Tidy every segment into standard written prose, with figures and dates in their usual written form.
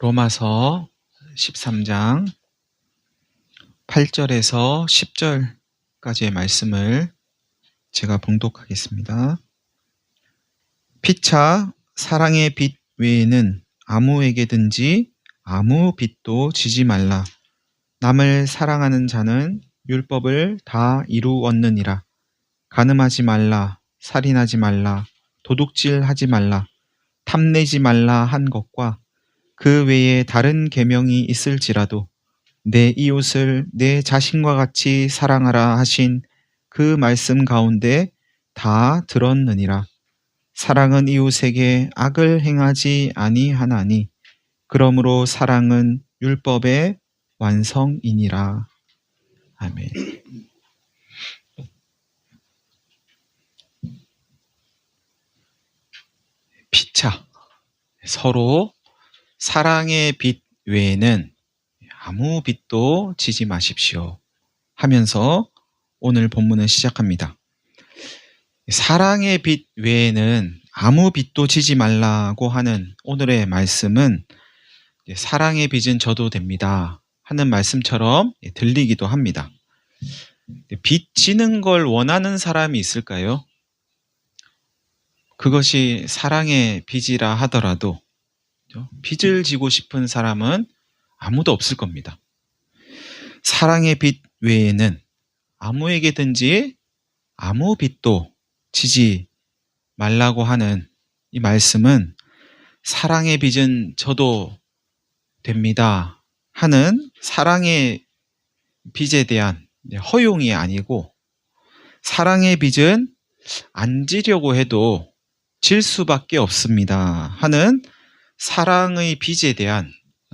로마서 13장 8절에서 10절까지의 말씀을 제가 봉독하겠습니다. 피차 사랑의 빚 외에는 아무에게든지 아무 빚도 지지 말라. 남을 사랑하는 자는 율법을 다 이루었느니라. 간음하지 말라, 살인하지 말라, 도둑질하지 말라, 탐내지 말라 한 것과 그 외에 다른 계명이 있을지라도 내 이웃을 내 자신과 같이 사랑하라 하신 그 말씀 가운데 다 들었느니라. 사랑은 이웃에게 악을 행하지 아니하나니 그러므로 사랑은 율법의 완성이니라. 아멘. 피차 서로 사랑의 빚 외에는 아무 빚도 지지 마십시오 하면서 오늘 본문을 시작합니다. 사랑의 빚 외에는 아무 빚도 지지 말라고 하는 오늘의 말씀은 사랑의 빚은 져도 됩니다 하는 말씀처럼 들리기도 합니다. 빚 지는 걸 원하는 사람이 있을까요? 그것이 사랑의 빚이라 하더라도 빚을 지고 싶은 사람은 아무도 없을 겁니다. 사랑의 빚 외에는 아무에게든지 아무 빚도 지지 말라고 하는 이 말씀은 사랑의 빚은 져도 됩니다 하는 사랑의 빚에 대한 허용이 아니고 사랑의 빚은 안 지려고 해도 질 수밖에 없습니다 하는 사랑의 빚에 대한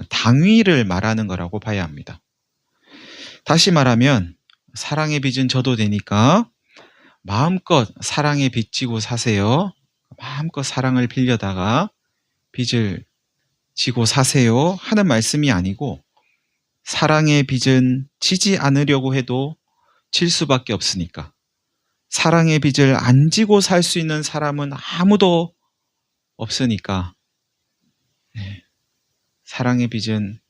당위를 말하는 거라고 봐야 합니다. 다시 말하면 사랑의 빚은 져도 되니까 마음껏 사랑에 빚지고 사세요. 마음껏 사랑을 빌려다가 빚을 지고 사세요 하는 말씀이 아니고 사랑의 빚은 지지 않으려고 해도 질 수밖에 없으니까 사랑의 빚을 안 지고 살 수 있는 사람은 아무도 없으니까 사랑의 빚은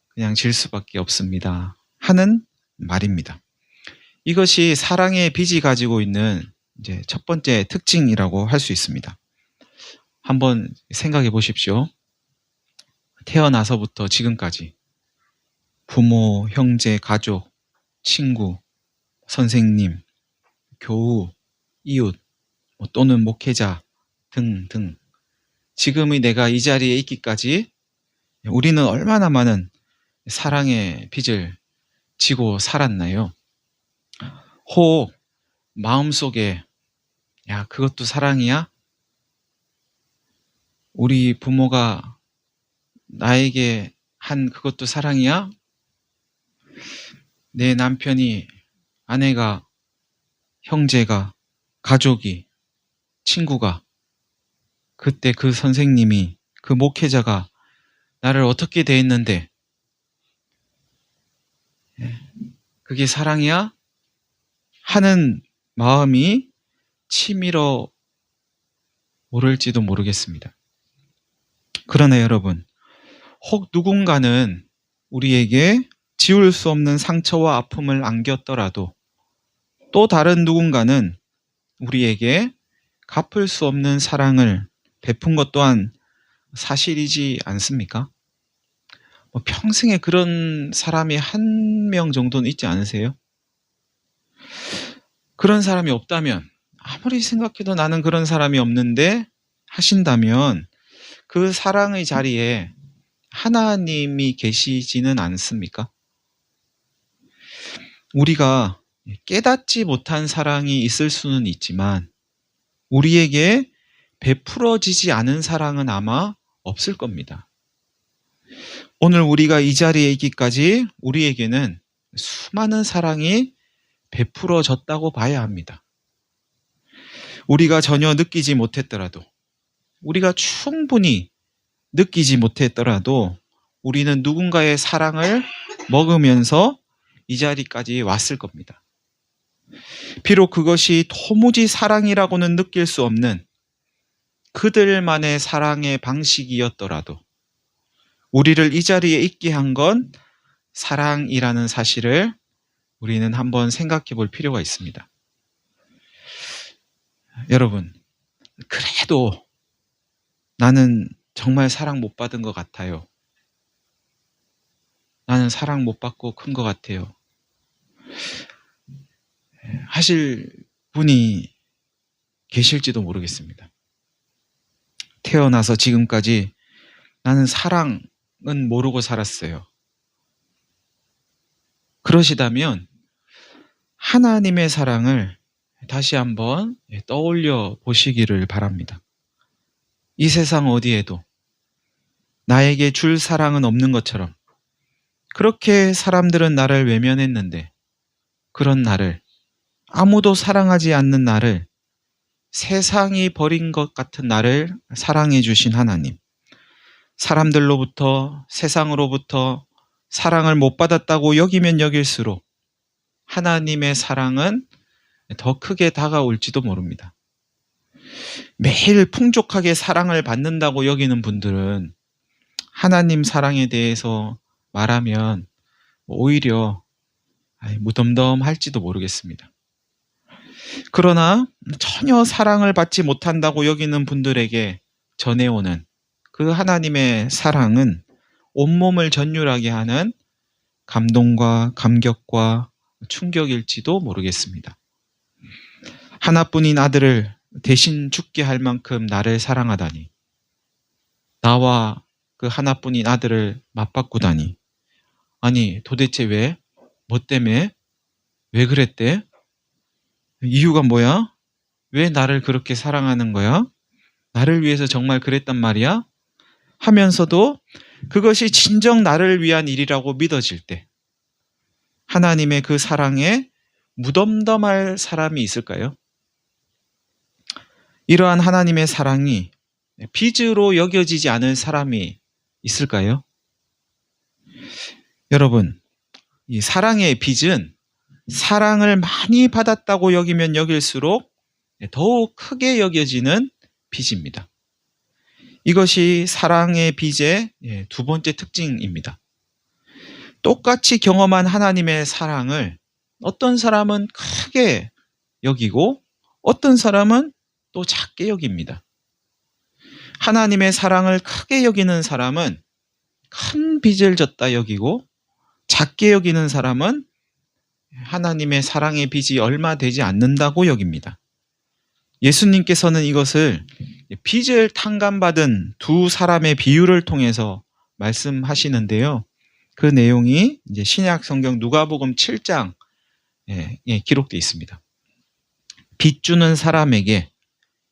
그냥 질 수밖에 없습니다 하는 말입니다. 이것이 사랑의 빚이 가지고 있는 이제 첫 번째 특징이라고 할 수 있습니다. 한번 생각해 보십시오. 태어나서부터 지금까지 부모, 형제, 가족, 친구, 선생님, 교우, 이웃 또는 목회자 등등 지금의 내가 이 자리에 있기까지 우리는 얼마나 많은 사랑의 빚을 지고 살았나요? 혹 마음속에 야 그것도 사랑이야? 우리 부모가 나에게 한 그것도 사랑이야? 내 남편이, 아내가, 형제가, 가족이, 친구가, 그때 그 선생님이, 그 목회자가 나를 어떻게 대했는데 그게 사랑이야? 하는 마음이 치밀어 오를지도 모르겠습니다. 그러나 여러분, 혹 누군가는 우리에게 지울 수 없는 상처와 아픔을 안겼더라도 또 다른 누군가는 우리에게 갚을 수 없는 사랑을 베푼 것 또한 사실이지 않습니까? 평생에 그런 사람이 한 명 정도는 있지 않으세요? 그런 사람이 없다면 아무리 생각해도 나는 그런 사람이 없는데 하신다면 그 사랑의 자리에 하나님이 계시지는 않습니까? 우리가 깨닫지 못한 사랑이 있을 수는 있지만 우리에게 베풀어지지 않은 사랑은 아마 없을 겁니다. 오늘 우리가 이 자리에 있기까지 우리에게는 수많은 사랑이 베풀어졌다고 봐야 합니다. 우리가 전혀 느끼지 못했더라도, 우리가 충분히 느끼지 못했더라도 우리는 누군가의 사랑을 먹으면서 이 자리까지 왔을 겁니다. 비록 그것이 도무지 사랑이라고는 느낄 수 없는 그들만의 사랑의 방식이었더라도 우리를 이 자리에 있게 한 건 사랑이라는 사실을 우리는 한번 생각해 볼 필요가 있습니다. 여러분, 그래도 나는 정말 사랑 못 받은 것 같아요. 나는 사랑 못 받고 큰 것 같아요. 하실 분이 계실지도 모르겠습니다. 태어나서 지금까지 나는 사랑은 모르고 살았어요. 그러시다면 하나님의 사랑을 다시 한번 떠올려 보시기를 바랍니다. 이 세상 어디에도 나에게 줄 사랑은 없는 것처럼 그렇게 사람들은 나를 외면했는데 그런 나를, 아무도 사랑하지 않는 나를, 세상이 버린 것 같은 나를 사랑해 주신 하나님, 사람들로부터, 세상으로부터 사랑을 못 받았다고 여기면 여길수록 하나님의 사랑은 더 크게 다가올지도 모릅니다. 매일 풍족하게 사랑을 받는다고 여기는 분들은 하나님 사랑에 대해서 말하면 오히려 무덤덤할지도 모르겠습니다. 그러나 전혀 사랑을 받지 못한다고 여기는 분들에게 전해오는 그 하나님의 사랑은 온몸을 전율하게 하는 감동과 감격과 충격일지도 모르겠습니다. 하나뿐인 아들을 대신 죽게 할 만큼 나를 사랑하다니, 나와 그 하나뿐인 아들을 맞바꾸다니, 아니 도대체 왜? 뭐 때문에? 왜 그랬대? 이유가 뭐야? 왜 나를 그렇게 사랑하는 거야? 나를 위해서 정말 그랬단 말이야? 하면서도 그것이 진정 나를 위한 일이라고 믿어질 때 하나님의 그 사랑에 무덤덤할 사람이 있을까요? 이러한 하나님의 사랑이 빚으로 여겨지지 않을 사람이 있을까요? 여러분, 이 사랑의 빚은 사랑을 많이 받았다고 여기면 여길수록 더욱 크게 여겨지는 빚입니다. 이것이 사랑의 빚의 두 번째 특징입니다. 똑같이 경험한 하나님의 사랑을 어떤 사람은 크게 여기고 어떤 사람은 또 작게 여깁니다. 하나님의 사랑을 크게 여기는 사람은 큰 빚을 졌다 여기고, 작게 여기는 사람은 하나님의 사랑의 빚이 얼마 되지 않는다고 여깁니다. 예수님께서는 이것을 빚을 탕감받은 두 사람의 비유를 통해서 말씀하시는데요. 그 내용이 이제 신약 성경 누가복음 7장에 기록되어 있습니다. 빚 주는 사람에게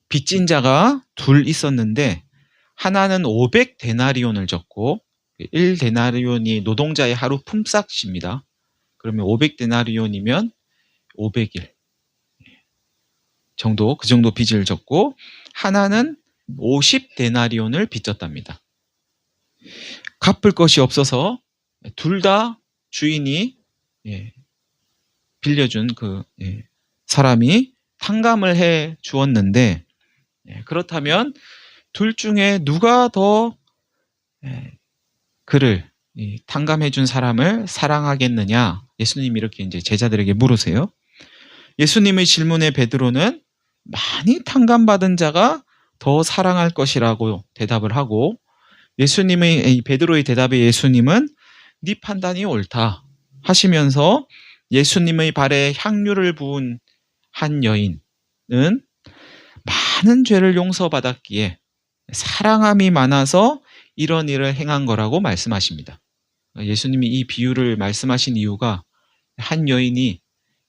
빚진 자가 둘 있었는데, 하나는 500데나리온을 졌고, 1데나리온이 노동자의 하루 품삯입니다. 그러면 500데나리온이면 500일 정도, 그 정도 빚을 졌고, 하나는 50데나리온을 빚졌답니다. 갚을 것이 없어서 둘 다 주인이 빌려준 그 사람이 탕감을 해 주었는데, 그렇다면 둘 중에 누가 더 그를 탕감해 준 사람을 사랑하겠느냐? 예수님이 이렇게 이제 제자들에게 물으세요. 예수님의 질문에 베드로는 많이 탕감받은 자가 더 사랑할 것이라고 대답을 하고, 베드로의 대답에 예수님은 네 판단이 옳다 하시면서 예수님의 발에 향유를 부은 한 여인은 많은 죄를 용서받았기에 사랑함이 많아서 이런 일을 행한 거라고 말씀하십니다. 예수님이 이 비유를 말씀하신 이유가 한 여인이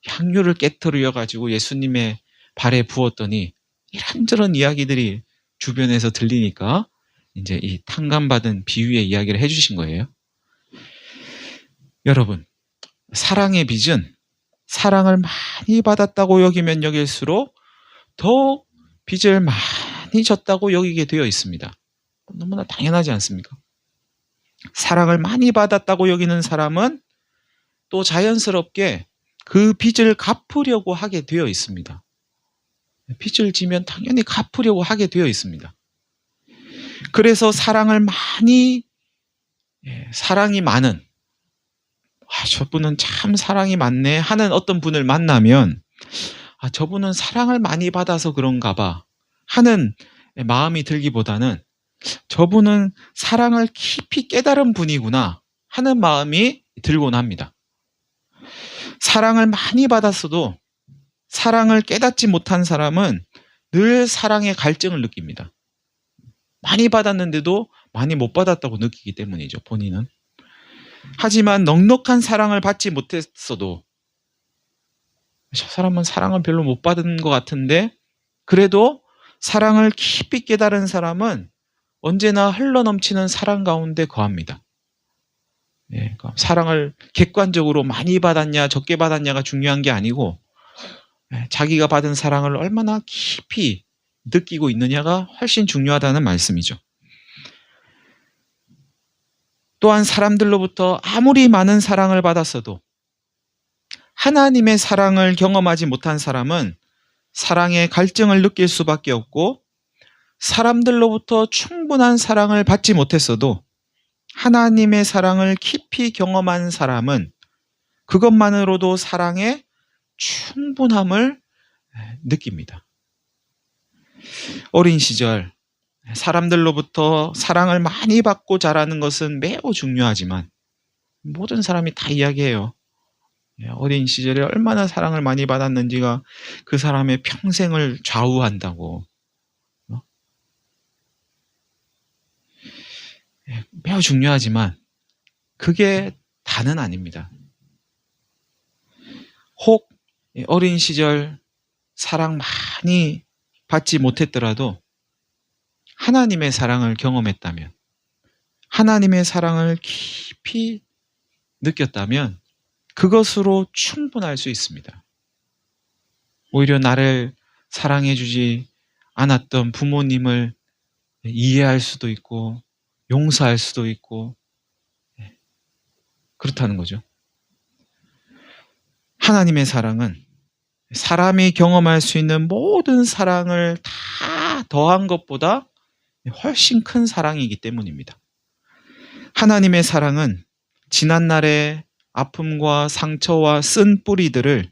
향유를 깨트려 가지고 예수님의 발에 부었더니 이런저런 이야기들이 주변에서 들리니까 이제 이 탕감받은 비유의 이야기를 해주신 거예요. 여러분, 사랑의 빚은 사랑을 많이 받았다고 여기면 여길수록 더 빚을 많이 졌다고 여기게 되어 있습니다. 너무나 당연하지 않습니까? 사랑을 많이 받았다고 여기는 사람은 또 자연스럽게 그 빚을 갚으려고 하게 되어 있습니다. 빚을 지면 당연히 갚으려고 하게 되어 있습니다. 그래서 사랑을 많이 사랑이 많은, 저분은 참 사랑이 많네 하는 어떤 분을 만나면 저분은 사랑을 많이 받아서 그런가 봐 하는 마음이 들기보다는 저분은 사랑을 깊이 깨달은 분이구나 하는 마음이 들곤 합니다. 사랑을 많이 받았어도 사랑을 깨닫지 못한 사람은 늘 사랑의 갈증을 느낍니다. 많이 받았는데도 많이 못 받았다고 느끼기 때문이죠, 본인은. 하지만 넉넉한 사랑을 받지 못했어도 저 사람은 사랑을 별로 못 받은 것 같은데 그래도 사랑을 깊이 깨달은 사람은 언제나 흘러넘치는 사랑 가운데 거합니다. 그러니까 사랑을 객관적으로 많이 받았냐 적게 받았냐가 중요한 게 아니고 자기가 받은 사랑을 얼마나 깊이 느끼고 있느냐가 훨씬 중요하다는 말씀이죠. 또한 사람들로부터 아무리 많은 사랑을 받았어도 하나님의 사랑을 경험하지 못한 사람은 사랑의 갈증을 느낄 수밖에 없고 사람들로부터 충분한 사랑을 받지 못했어도 하나님의 사랑을 깊이 경험한 사람은 그것만으로도 사랑의 충분함을 느낍니다. 어린 시절 사람들로부터 사랑을 많이 받고 자라는 것은 매우 중요하지만 모든 사람이 다 이야기해요. 어린 시절에 얼마나 사랑을 많이 받았는지가 그 사람의 평생을 좌우한다고. 매우 중요하지만 그게 다는 아닙니다. 혹 어린 시절 사랑 많이 받지 못했더라도 하나님의 사랑을 경험했다면, 하나님의 사랑을 깊이 느꼈다면 그것으로 충분할 수 있습니다. 오히려 나를 사랑해주지 않았던 부모님을 이해할 수도 있고 용서할 수도 있고 그렇다는 거죠. 하나님의 사랑은 사람이 경험할 수 있는 모든 사랑을 다 더한 것보다 훨씬 큰 사랑이기 때문입니다. 하나님의 사랑은 지난날의 아픔과 상처와 쓴 뿌리들을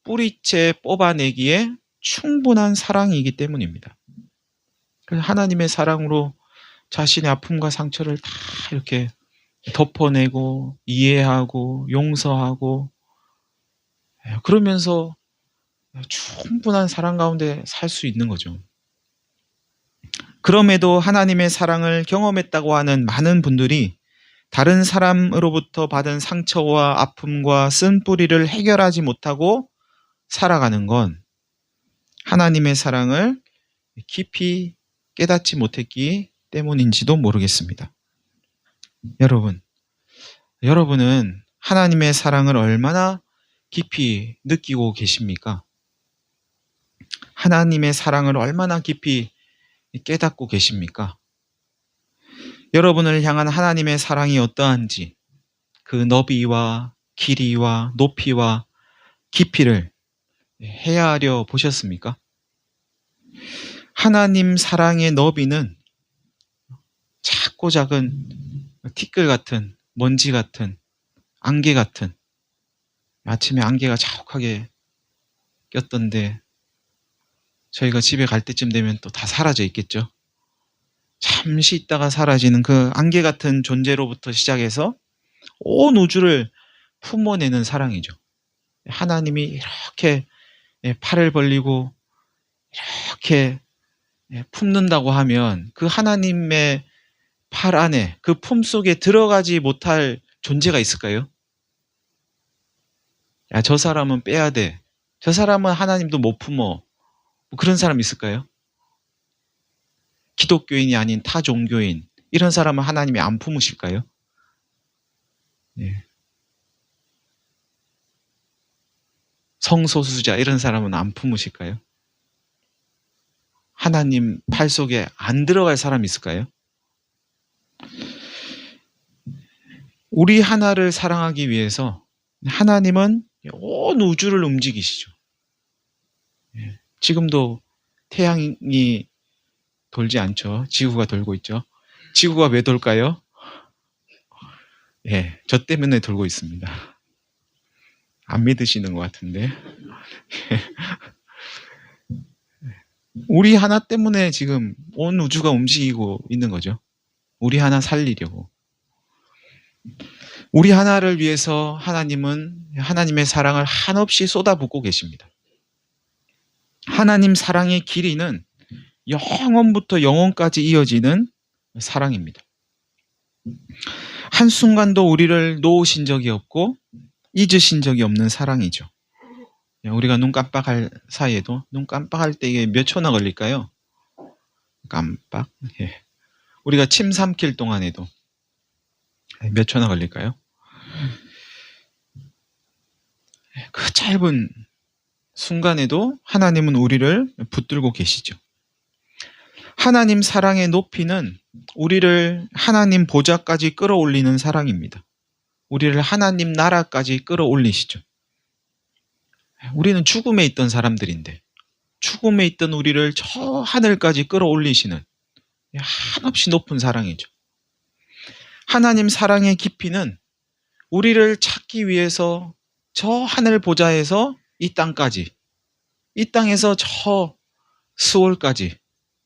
뿌리채 뽑아내기에 충분한 사랑이기 때문입니다. 그래서 하나님의 사랑으로 자신의 아픔과 상처를 다 이렇게 덮어내고 이해하고 용서하고 그러면서 충분한 사랑 가운데 살 수 있는 거죠. 그럼에도 하나님의 사랑을 경험했다고 하는 많은 분들이 다른 사람으로부터 받은 상처와 아픔과 쓴 뿌리를 해결하지 못하고 살아가는 건 하나님의 사랑을 깊이 깨닫지 못했기 때문인지도 모르겠습니다. 여러분은 하나님의 사랑을 얼마나 깊이 느끼고 계십니까? 하나님의 사랑을 얼마나 깊이 깨닫고 계십니까? 여러분을 향한 하나님의 사랑이 어떠한지 그 너비와 길이와 높이와 깊이를 헤아려 보셨습니까? 하나님 사랑의 너비는 작고 작은 티끌 같은 먼지 같은 안개 같은 아침에 안개가 자욱하게 꼈던데 저희가 집에 갈 때쯤 되면 또 다 사라져 있겠죠. 잠시 있다가 사라지는 그 안개 같은 존재로부터 시작해서 온 우주를 품어내는 사랑이죠. 하나님이 이렇게 팔을 벌리고 이렇게 품는다고 하면 그 하나님의 팔 안에 그 품 속에 들어가지 못할 존재가 있을까요? 야, 저 사람은 빼야 돼. 저 사람은 하나님도 못 품어. 뭐 그런 사람 있을까요? 기독교인이 아닌 타 종교인 이런 사람은 하나님이 안 품으실까요? 예. 성소수자 이런 사람은 안 품으실까요? 하나님 팔 속에 안 들어갈 사람 있을까요? 우리 하나를 사랑하기 위해서 하나님은 온 우주를 움직이시죠. 지금도 태양이 돌지 않죠. 지구가 돌고 있죠. 지구가 왜 돌까요? 예, 저 때문에 돌고 있습니다. 안 믿으시는 것 같은데. 우리 하나 때문에 지금 온 우주가 움직이고 있는 거죠. 우리 하나 살리려고. 우리 하나를 위해서 하나님은 하나님의 사랑을 한없이 쏟아붓고 계십니다. 하나님 사랑의 길이는 영원부터 영원까지 이어지는 사랑입니다. 한순간도 우리를 놓으신 적이 없고 잊으신 적이 없는 사랑이죠. 우리가 눈 깜빡할 사이에도, 눈 깜빡할 때 이게 몇 초나 걸릴까요? 깜빡. 예. 우리가 침 삼킬 동안에도 몇 초나 걸릴까요? 그 짧은 순간에도 하나님은 우리를 붙들고 계시죠. 하나님 사랑의 높이는 우리를 하나님 보좌까지 끌어올리는 사랑입니다. 우리를 하나님 나라까지 끌어올리시죠. 우리는 죽음에 있던 사람들인데 죽음에 있던 우리를 저 하늘까지 끌어올리시는 한없이 높은 사랑이죠. 하나님 사랑의 깊이는 우리를 찾기 위해서 저 하늘 보좌에서 이 땅까지, 이 땅에서 저 스월까지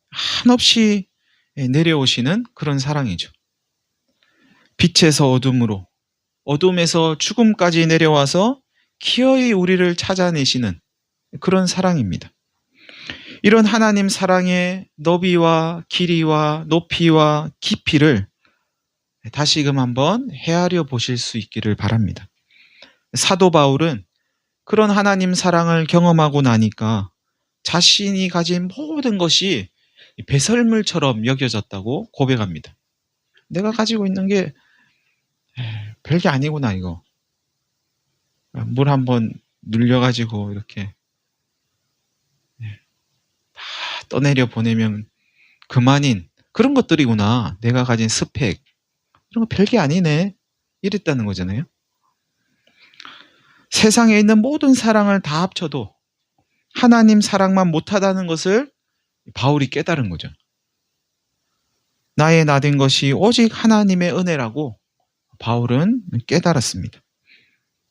한없이 내려오시는 그런 사랑이죠. 빛에서 어둠으로, 어둠에서 죽음까지 내려와서 기어이 우리를 찾아내시는 그런 사랑입니다. 이런 하나님 사랑의 너비와 길이와 높이와 깊이를 다시금 한번 헤아려 보실 수 있기를 바랍니다. 사도 바울은 그런 하나님 사랑을 경험하고 나니까 자신이 가진 모든 것이 배설물처럼 여겨졌다고 고백합니다. 내가 가지고 있는 게 별게 아니구나, 이거. 물 한번 눌려가지고 이렇게 다 떠내려 보내면 그만인 그런 것들이구나. 내가 가진 스펙, 이런 거 별게 아니네. 이랬다는 거잖아요. 세상에 있는 모든 사랑을 다 합쳐도 하나님 사랑만 못하다는 것을 바울이 깨달은 거죠. 나의 나된 것이 오직 하나님의 은혜라고 바울은 깨달았습니다.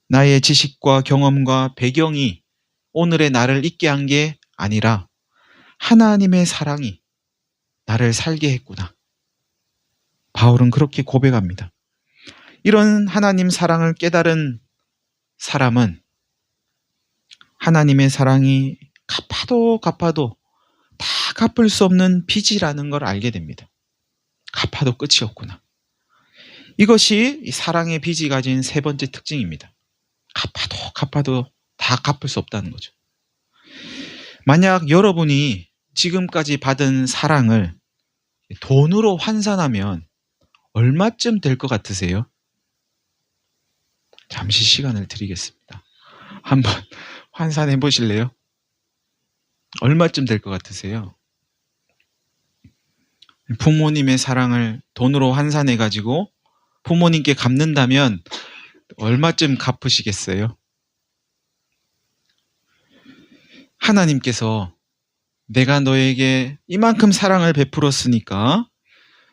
나의 지식과 경험과 배경이 오늘의 나를 있게 한 게 아니라 하나님의 사랑이 나를 살게 했구나. 바울은 그렇게 고백합니다. 이런 하나님 사랑을 깨달은 사람은 하나님의 사랑이 갚아도 다 갚을 수 없는 빚이라는 걸 알게 됩니다. 갚아도 끝이 없구나. 이것이 사랑의 빚이 가진 세 번째 특징입니다. 갚아도 다 갚을 수 없다는 거죠. 만약 여러분이 지금까지 받은 사랑을 돈으로 환산하면 얼마쯤 될 것 같으세요? 잠시 시간을 드리겠습니다. 한번 환산해 보실래요? 얼마쯤 될 것 같으세요? 부모님의 사랑을 돈으로 환산해 가지고 부모님께 갚는다면 얼마쯤 갚으시겠어요? 하나님께서 내가 너에게 이만큼 사랑을 베풀었으니까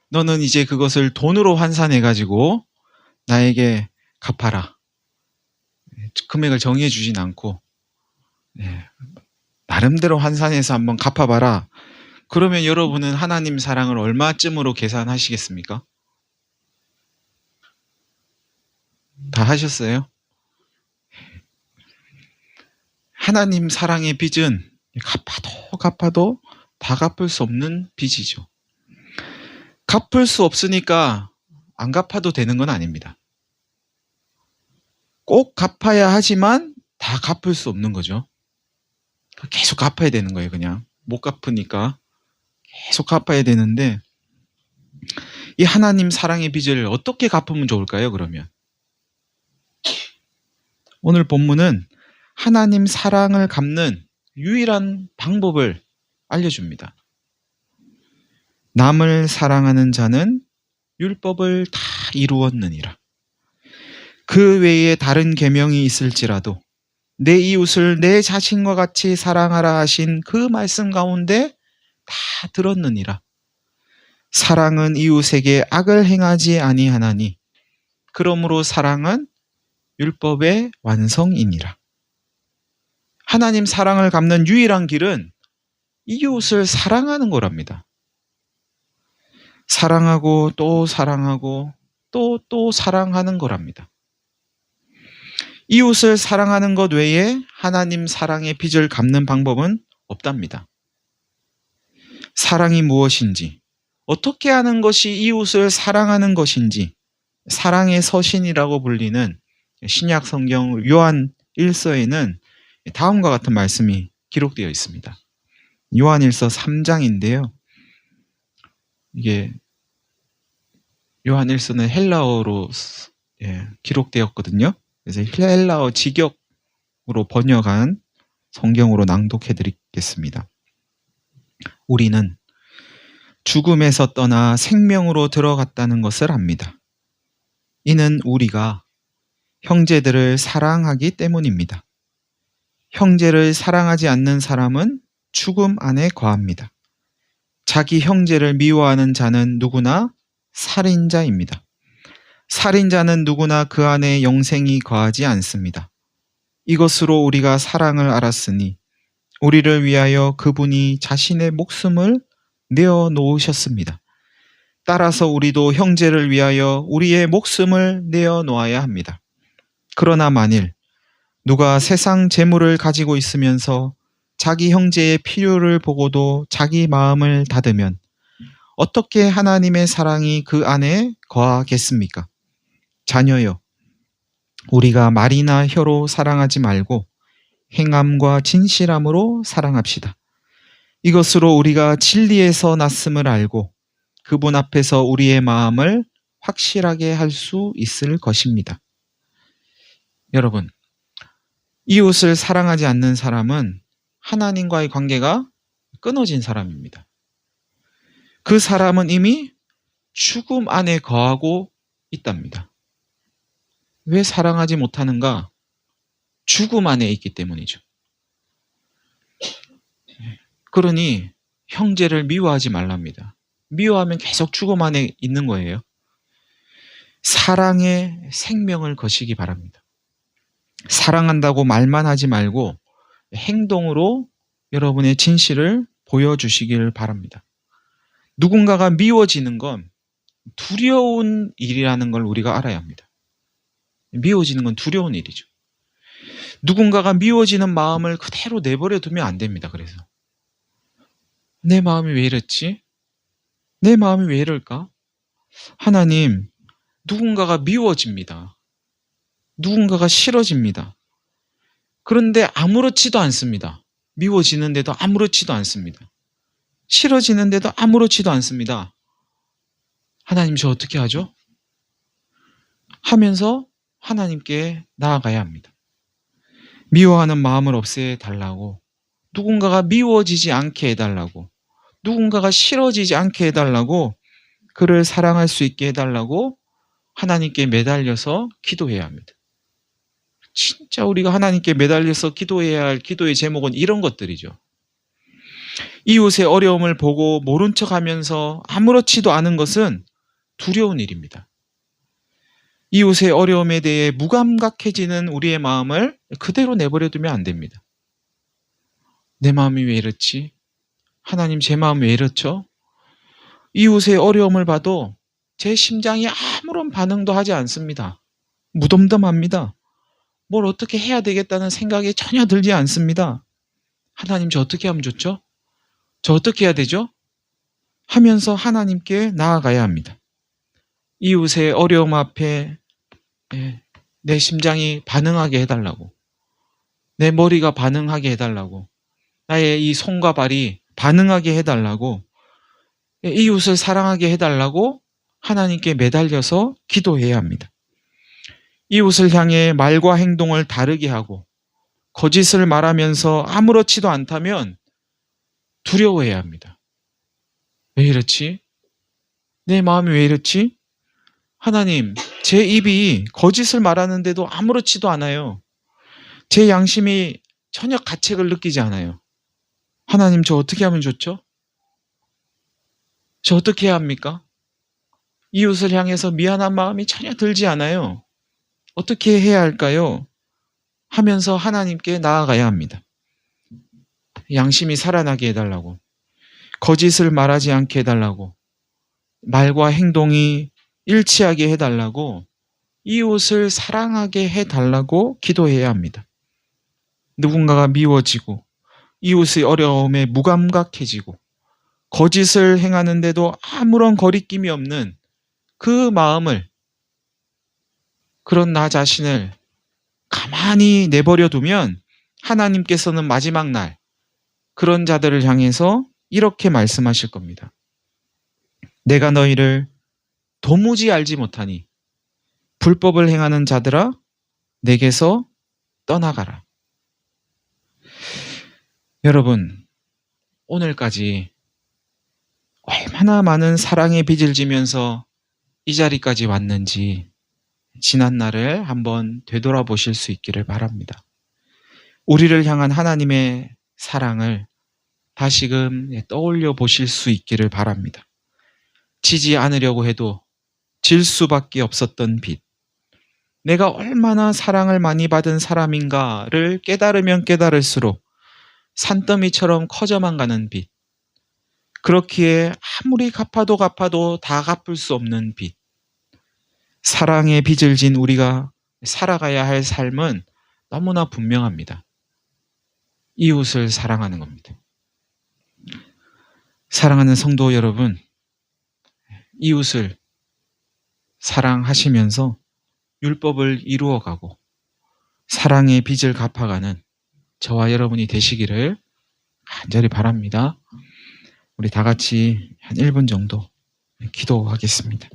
너는 이제 그것을 돈으로 환산해 가지고 나에게 갚아라. 금액을 정해 주진 않고 나름대로 환산해서 한번 갚아봐라. 그러면 여러분은 하나님 사랑을 얼마쯤으로 계산하시겠습니까? 다 하셨어요? 하나님 사랑의 빚은 갚아도 다 갚을 수 없는 빚이죠. 갚을 수 없으니까 안 갚아도 되는 건 아닙니다. 꼭 갚아야 하지만 다 갚을 수 없는 거죠. 계속 갚아야 되는 거예요. 그냥 못 갚으니까 계속 갚아야 되는데 이 하나님 사랑의 빚을 어떻게 갚으면 좋을까요? 그러면 오늘 본문은 하나님 사랑을 갚는 유일한 방법을 알려줍니다. 남을 사랑하는 자는 율법을 다 이루었느니라. 그 외에 다른 계명이 있을지라도 내 이웃을 내 자신과 같이 사랑하라 하신 그 말씀 가운데 다 들었느니라. 사랑은 이웃에게 악을 행하지 아니하나니 그러므로 사랑은 율법의 완성이니라. 하나님 사랑을 갚는 유일한 길은 이웃을 사랑하는 거랍니다. 사랑하고 또 사랑하고 또 사랑하는 거랍니다. 이웃을 사랑하는 것 외에 하나님 사랑의 빚을 갚는 방법은 없답니다. 사랑이 무엇인지, 어떻게 하는 것이 이웃을 사랑하는 것인지, 사랑의 서신이라고 불리는 신약 성경 요한 1서에는 다음과 같은 말씀이 기록되어 있습니다. 요한 1서 3장인데요. 이게 요한 1서는 헬라어로 기록되었거든요. 그래서 헬라어 직역으로 번역한 성경으로 낭독해 드리겠습니다. 우리는 죽음에서 떠나 생명으로 들어갔다는 것을 압니다. 이는 우리가 형제들을 사랑하기 때문입니다. 형제를 사랑하지 않는 사람은 죽음 안에 거합니다. 자기 형제를 미워하는 자는 누구나 살인자입니다. 살인자는 누구나 그 안에 영생이 거하지 않습니다. 이것으로 우리가 사랑을 알았으니 우리를 위하여 그분이 자신의 목숨을 내어 놓으셨습니다. 따라서 우리도 형제를 위하여 우리의 목숨을 내어 놓아야 합니다. 그러나 만일 누가 세상 재물을 가지고 있으면서 자기 형제의 필요를 보고도 자기 마음을 닫으면 어떻게 하나님의 사랑이 그 안에 거하겠습니까? 자녀여, 우리가 말이나 혀로 사랑하지 말고 행함과 진실함으로 사랑합시다. 이것으로 우리가 진리에서 났음을 알고 그분 앞에서 우리의 마음을 확실하게 할 수 있을 것입니다. 여러분, 이웃을 사랑하지 않는 사람은 하나님과의 관계가 끊어진 사람입니다. 그 사람은 이미 죽음 안에 거하고 있답니다. 왜 사랑하지 못하는가? 죽음 안에 있기 때문이죠. 그러니 형제를 미워하지 말랍니다. 미워하면 계속 죽음 안에 있는 거예요. 사랑의 생명을 거시기 바랍니다. 사랑한다고 말만 하지 말고 행동으로 여러분의 진실을 보여주시길 바랍니다. 누군가가 미워지는 건 두려운 일이라는 걸 우리가 알아야 합니다. 미워지는 건 두려운 일이죠. 누군가가 미워지는 마음을 그대로 내버려 두면 안 됩니다. 그래서 내 마음이 왜 이랬지? 내 마음이 왜 이럴까? 하나님, 누군가가 미워집니다. 누군가가 싫어집니다. 그런데 아무렇지도 않습니다. 미워지는데도 아무렇지도 않습니다. 싫어지는데도 아무렇지도 않습니다. 하나님, 저 어떻게 하죠? 하면서 하나님께 나아가야 합니다. 미워하는 마음을 없애달라고, 누군가가 미워지지 않게 해달라고, 누군가가 싫어지지 않게 해달라고, 그를 사랑할 수 있게 해달라고 하나님께 매달려서 기도해야 합니다. 진짜 우리가 하나님께 매달려서 기도해야 할 기도의 제목은 이런 것들이죠. 이웃의 어려움을 보고 모른 척하면서 아무렇지도 않은 것은 두려운 일입니다. 이웃의 어려움에 대해 무감각해지는 우리의 마음을 그대로 내버려두면 안 됩니다. 내 마음이 왜 이렇지? 하나님, 제 마음 왜 이렇죠? 이웃의 어려움을 봐도 제 심장이 아무런 반응도 하지 않습니다. 무덤덤합니다. 뭘 어떻게 해야 되겠다는 생각이 전혀 들지 않습니다. 하나님, 저 어떻게 하면 좋죠? 저 어떻게 해야 되죠? 하면서 하나님께 나아가야 합니다. 이웃의 어려움 앞에 내 심장이 반응하게 해달라고, 내 머리가 반응하게 해달라고, 나의 이 손과 발이 반응하게 해달라고, 이웃을 사랑하게 해달라고 하나님께 매달려서 기도해야 합니다. 이웃을 향해 말과 행동을 다르게 하고 거짓을 말하면서 아무렇지도 않다면 두려워해야 합니다. 왜 이렇지? 내 마음이 왜 이렇지? 하나님, 제 입이 거짓을 말하는데도 아무렇지도 않아요. 제 양심이 전혀 가책을 느끼지 않아요. 하나님, 저 어떻게 하면 좋죠? 저 어떻게 해야 합니까? 이웃을 향해서 미안한 마음이 전혀 들지 않아요. 어떻게 해야 할까요? 하면서 하나님께 나아가야 합니다. 양심이 살아나게 해달라고, 거짓을 말하지 않게 해달라고, 말과 행동이 일치하게 해달라고, 이웃을 사랑하게 해달라고 기도해야 합니다. 누군가가 미워지고 이웃의 어려움에 무감각해지고 거짓을 행하는데도 아무런 거리낌이 없는 그 마음을, 그런 나 자신을 가만히 내버려 두면 하나님께서는 마지막 날 그런 자들을 향해서 이렇게 말씀하실 겁니다. 내가 너희를 도무지 알지 못하니 불법을 행하는 자들아 내게서 떠나가라. 여러분, 오늘까지 얼마나 많은 사랑의 빚을 지면서 이 자리까지 왔는지 지난 날을 한번 되돌아보실 수 있기를 바랍니다. 우리를 향한 하나님의 사랑을 다시금 떠올려 보실 수 있기를 바랍니다. 지지 않으려고 해도 질 수밖에 없었던 빚, 내가 얼마나 사랑을 많이 받은 사람인가를 깨달으면 깨달을수록 산더미처럼 커져만 가는 빚, 그렇기에 아무리 갚아도 다 갚을 수 없는 빚, 사랑의 빚을 진 우리가 살아가야 할 삶은 너무나 분명합니다. 이웃을 사랑하는 겁니다. 사랑하는 성도 여러분, 이웃을 사랑하시면서 율법을 이루어가고 사랑의 빚을 갚아가는 저와 여러분이 되시기를 간절히 바랍니다. 우리 다 같이 한 1분 정도 기도하겠습니다.